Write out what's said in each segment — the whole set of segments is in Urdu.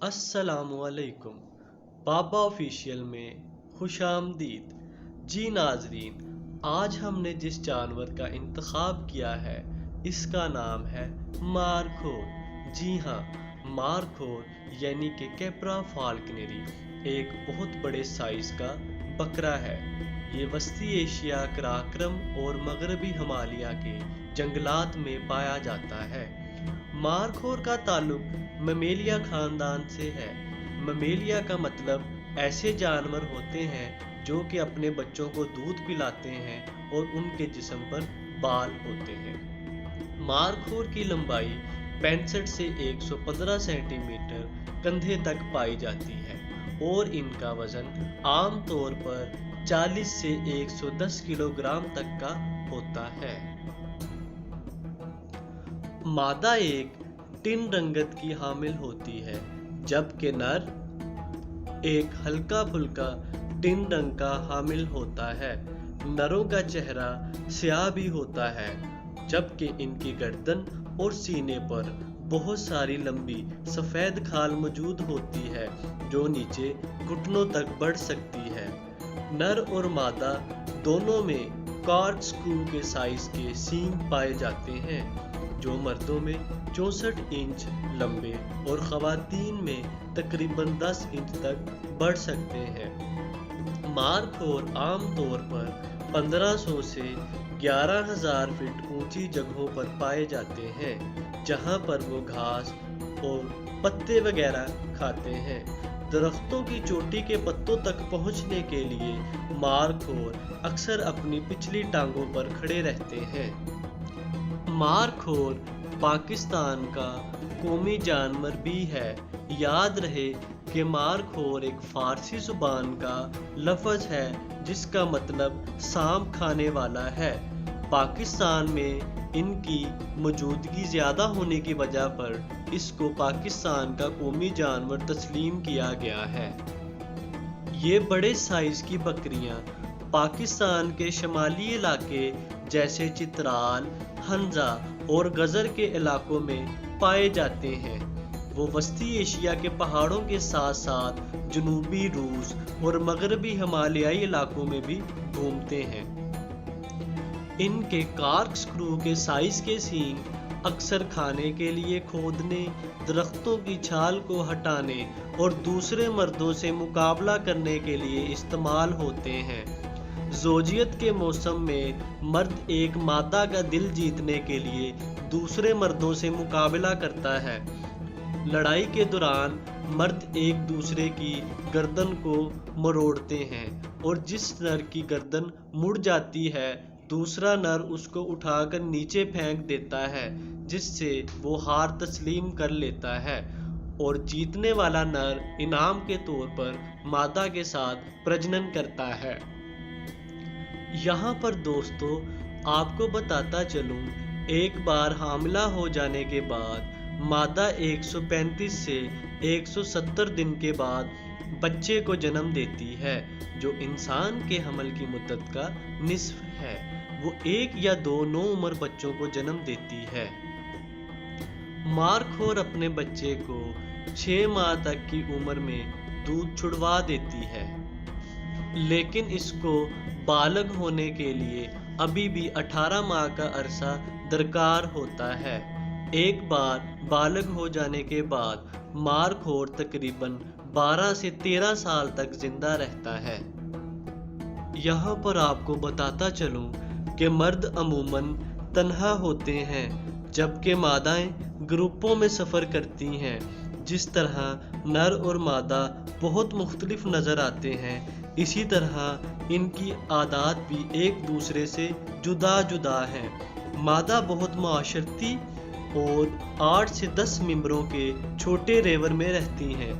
السلام علیکم۔ بابا آفیشیل میں خوش آمدید۔ جی ناظرین، آج ہم نے جس جانور کا انتخاب کیا ہے اس کا نام ہے مارخور۔ جی ہاں، مارخور یعنی کہ کیپرا فالکنری ایک بہت بڑے سائز کا بکرا ہے۔ یہ وسطی ایشیا، قراقرم اور مغربی ہمالیہ کے جنگلات میں پایا جاتا ہے۔ مارخور کا تعلق ممیلیا خاندان سے ہے۔ ممیلیا کا مطلب ایسے جانور ہوتے ہیں جو کہ اپنے بچوں کو دودھ پلاتے ہیں اور ان کے جسم پر بال ہوتے ہیں۔ مارخور کی لمبائی 65 سے 115 سینٹی میٹر کندھے تک پائی جاتی ہے اور ان کا وزن عام طور پر 40 سے 110 کلو گرام تک کا ہوتا ہے۔ مادہ ایک ٹن رنگت کی حامل ہوتی ہے جبکہ نر ایک ہلکا پھلکا ٹن رنگ کا حامل ہوتا ہے۔ نروں کا چہرہ سیاہ بھی ہوتا ہے جبکہ ان کی گردن اور سینے پر بہت ساری لمبی سفید کھال موجود ہوتی ہے جو نیچے گھٹنوں تک بڑھ سکتی ہے۔ نر اور مادہ دونوں میں کارکسکرو کے سائز کے سینگ پائے جاتے ہیں جو مردوں میں 64 انچ لمبے اور خواتین میں تقریباً 10 انچ تک بڑھ سکتے ہیں۔ مارخور عام طور پر 1500 سے 11,000 فٹ اونچی جگہوں پر پائے جاتے ہیں جہاں پر وہ گھاس اور پتے وغیرہ کھاتے ہیں۔ درختوں کی چوٹی کے پتوں تک پہنچنے کے لیے مارخور اکثر اپنی پچھلی ٹانگوں پر کھڑے رہتے ہیں۔ مارخور پاکستان کا قومی جانور بھی ہے۔ یاد رہے کہ مارخور ایک فارسی زبان کا لفظ ہے جس کا مطلب سانپ کھانے والا ہے۔ پاکستان میں ان کی موجودگی زیادہ ہونے کی وجہ پر اس کو پاکستان کا قومی جانور تسلیم کیا گیا ہے۔ یہ بڑے سائز کی بکریاں پاکستان کے شمالی علاقے جیسے چترال، ہنزا اور گزر کے علاقوں میں پائے جاتے ہیں۔ وہ وسطی ایشیا کے پہاڑوں کے ساتھ ساتھ جنوبی روس اور مغربی ہمالیائی علاقوں میں بھی گھومتے ہیں۔ ان کے کارکسکرو کے سائز کے سینگ اکثر کھانے کے لیے کھودنے، درختوں کی چھال کو ہٹانے اور دوسرے مردوں سے مقابلہ کرنے کے لیے استعمال ہوتے ہیں۔ زوجیت کے موسم میں مرد ایک مادہ کا دل جیتنے کے لیے دوسرے مردوں سے مقابلہ کرتا ہے۔ لڑائی کے دوران مرد ایک دوسرے کی گردن کو مروڑتے ہیں اور جس نر کی گردن مڑ جاتی ہے دوسرا نر اس کو اٹھا کر نیچے پھینک دیتا ہے جس سے وہ ہار تسلیم کر لیتا ہے اور جیتنے والا نر انعام کے طور پر مادہ کے ساتھ پرجنن کرتا ہے۔ یہاں پر دوستو آپ کو بتاتا چلوں، ایک بار حاملہ ہو جانے کے بعد مادہ 135 سے 170 دن کے بعد بچے کو جنم دیتی ہے جو انسان کے حمل کی مدت کا نصف ہے۔ وہ 1 یا 2 نوعمر بچوں کو جنم دیتی ہے۔ مارخور اپنے بچے کو 6 ماہ تک کی عمر میں دودھ چھڑوا دیتی ہے لیکن اس کو بالغ ہونے کے لیے ابھی بھی 18 ماہ کا عرصہ درکار ہوتا ہے۔ ایک بار بالغ ہو جانے کے بعد مارخور تقریباً 12 سے 13 سال تک زندہ رہتا ہے۔ یہاں پر آپ کو بتاتا چلوں کہ مرد عموماً تنہا ہوتے ہیں جبکہ مادائیں گروپوں میں سفر کرتی ہیں۔ جس طرح نر اور مادہ بہت مختلف نظر آتے ہیں اسی طرح ان کی عادات بھی ایک دوسرے سے جدا جدا ہیں۔ مادہ بہت معاشرتی اور 8 سے 10 ممبروں کے چھوٹے ریور میں رہتی ہیں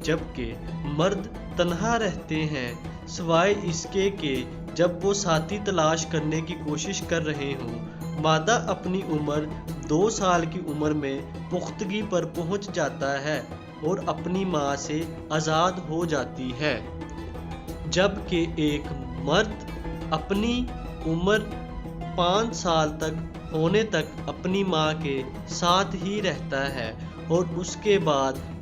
جبکہ مرد تنہا رہتے ہیں سوائے اس کے کہ جب وہ ساتھی تلاش کرنے کی کوشش کر رہے ہوں۔ مادہ اپنی عمر 2 سال کی عمر میں پختگی پر پہنچ جاتا ہے اور اپنی ماں سے آزاد ہو جاتی ہے جبکہ ایک مرد اپنی عمر 5 سال ہونے تک اپنی ماں کے ساتھ ہی رہتا ہے اور اس کے بعد